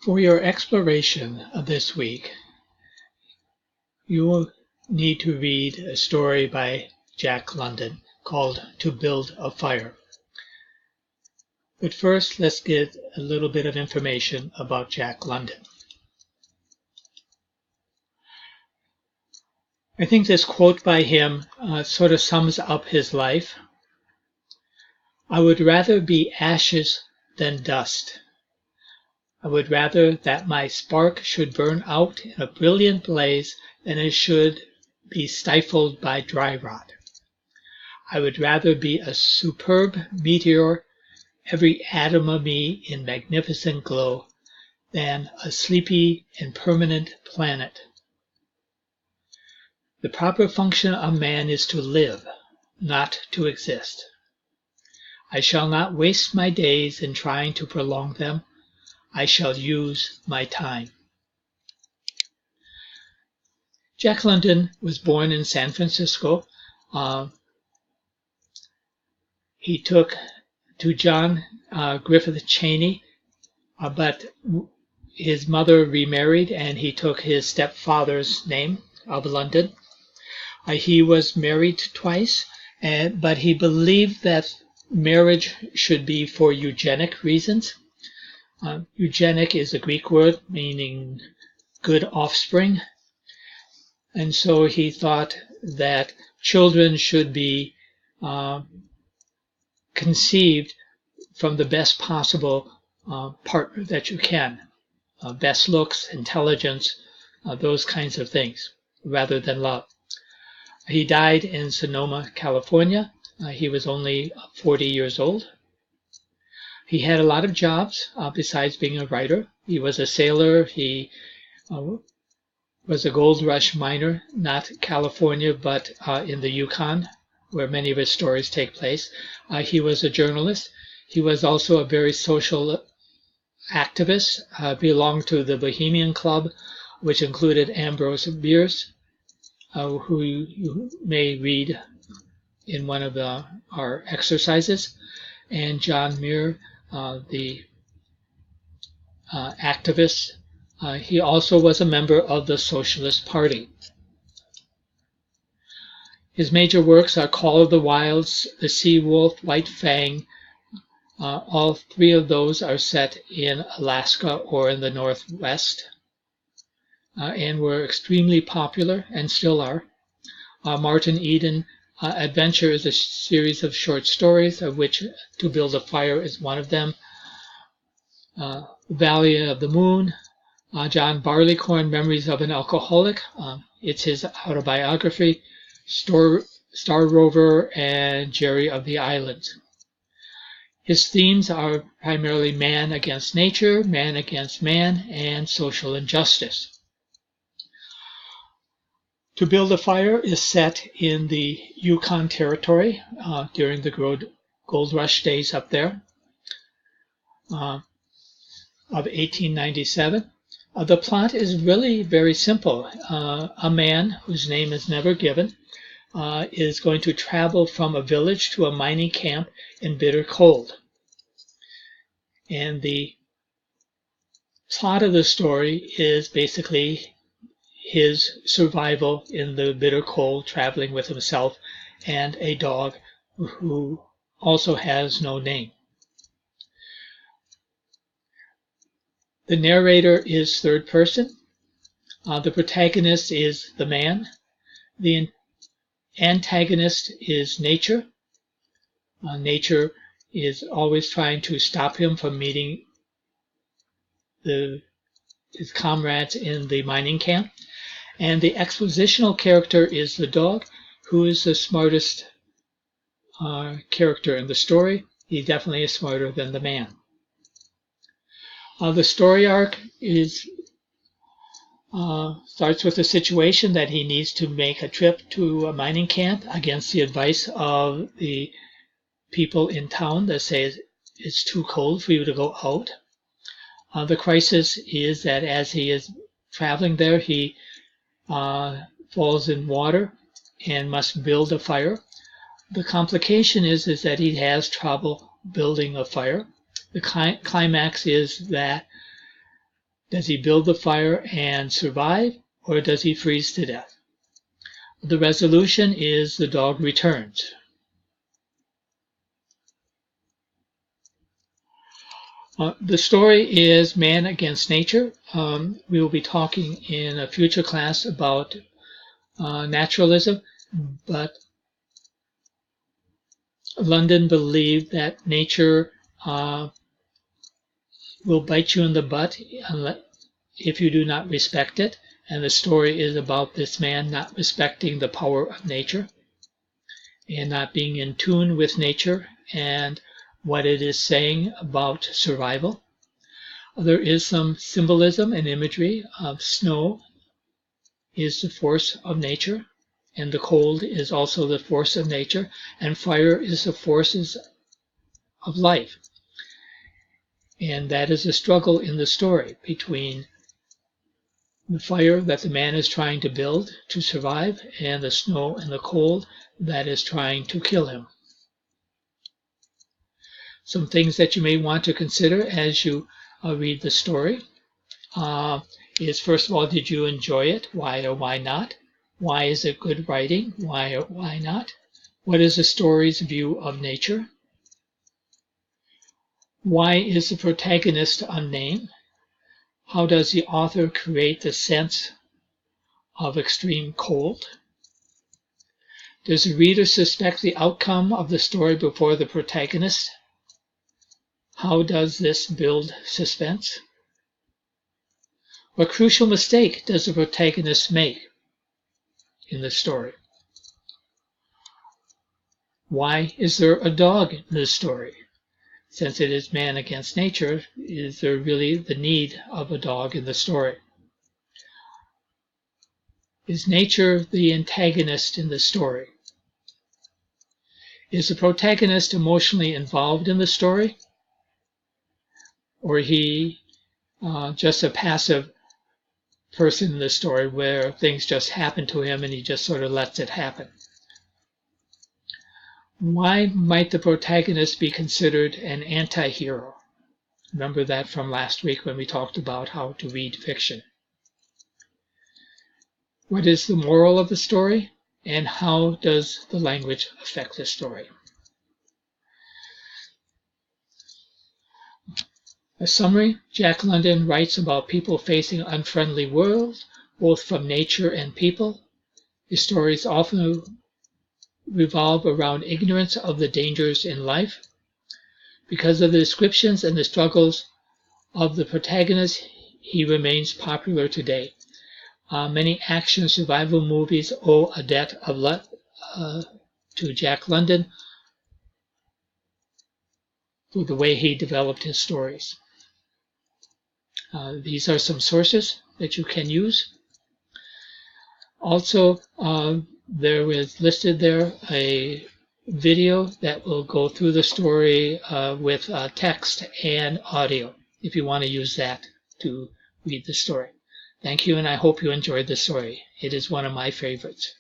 For your exploration of this week, you will need to read a story by Jack London called To Build a Fire. But first, let's get a little bit of information about Jack London. I think this quote by him sort of sums up his life. I would rather be ashes than dust. I would rather that my spark should burn out in a brilliant blaze than it should be stifled by dry rot. I would rather be a superb meteor, every atom of me in magnificent glow, than a sleepy and permanent planet. The proper function of man is to live, not to exist. I shall not waste my days in trying to prolong them. I shall use my time. Jack London was born in San Francisco. He took to John Griffith Cheney, but his mother remarried and he took his stepfather's name of London. He was married twice, but he believed that marriage should be for eugenic reasons. Eugenic is a Greek word meaning good offspring. And so he thought that children should be conceived from the best possible partner that you can. Best looks, intelligence, those kinds of things, rather than love. He died in Sonoma, California. He was only 40 years old. He had a lot of jobs besides being a writer. He was a sailor. He was a gold rush miner, not California, but in the Yukon, where many of his stories take place. He was a journalist. He was also a very social activist, belonged to the Bohemian Club, which included Ambrose Bierce, who you may read in one of our exercises, and John Muir, the activist. He also was a member of the Socialist Party. His major works are Call of the Wilds, The Sea Wolf, White Fang. All three of those are set in Alaska or in the Northwest, and were extremely popular and still are. Martin Eden Adventure is a series of short stories, of which To Build a Fire is one of them. Valley of the Moon, John Barleycorn, Memories of an Alcoholic. It's his autobiography. Star Rover and Jerry of the Islands. His themes are primarily man against nature, man against man, and social injustice. To Build a Fire is set in the Yukon Territory during the gold rush days up there of 1897. The plot is really very simple. A man whose name is never given is going to travel from a village to a mining camp in bitter cold. And the plot of the story is basically his survival in the bitter cold, traveling with himself and a dog who also has no name. The narrator is third person. The protagonist is the man. The antagonist is nature. Nature is always trying to stop him from meeting his comrades in the mining camp. And the expositional character is the dog, who is the smartest character in the story. He definitely is smarter than the man. The story arc starts with a situation that he needs to make a trip to a mining camp against the advice of the people in town that say it's too cold for you to go out. The crisis is that as he is traveling there, he falls in water and must build a fire. The complication is that he has trouble building a fire. The climax is that Does he build the fire and survive, or does he freeze to death? The resolution is the dog returns. The story is Man Against Nature. We will be talking in a future class about naturalism, but London believed that nature will bite you in the butt if you do not respect it. And the story is about this man not respecting the power of nature and not being in tune with nature and what it is saying about survival. There is some symbolism and imagery of snow is the force of nature, and the cold is also the force of nature, and fire is the forces of life. And that is a struggle in the story between the fire that the man is trying to build to survive and the snow and the cold that is trying to kill him. Some things that you may want to consider as you read the story is, first of all, did you enjoy it? Why or why not? Why is it good writing? Why or why not? What is the story's view of nature? Why is the protagonist unnamed? How does the author create the sense of extreme cold? Does the reader suspect the outcome of the story before the protagonist? How does this build suspense? What crucial mistake does the protagonist make in the story? Why is there a dog in the story? Since it is man against nature, is there really the need of a dog in the story? Is nature the antagonist in the story? Is the protagonist emotionally involved in the story? Or he just a passive person in the story where things just happen to him and he just sort of lets it happen? Why might the protagonist be considered an anti-hero? Remember that from last week when we talked about how to read fiction. What is the moral of the story, and how does the language affect the story? A summary: Jack London writes about people facing unfriendly worlds, both from nature and people. His stories often revolve around ignorance of the dangers in life. Because of the descriptions and the struggles of the protagonist, he remains popular today. Many action survival movies owe a debt of to Jack London for the way he developed his stories. These are some sources that you can use. Also, there is listed there a video that will go through the story with text and audio if you want to use that to read the story. Thank you, and I hope you enjoyed the story. It is one of my favorites.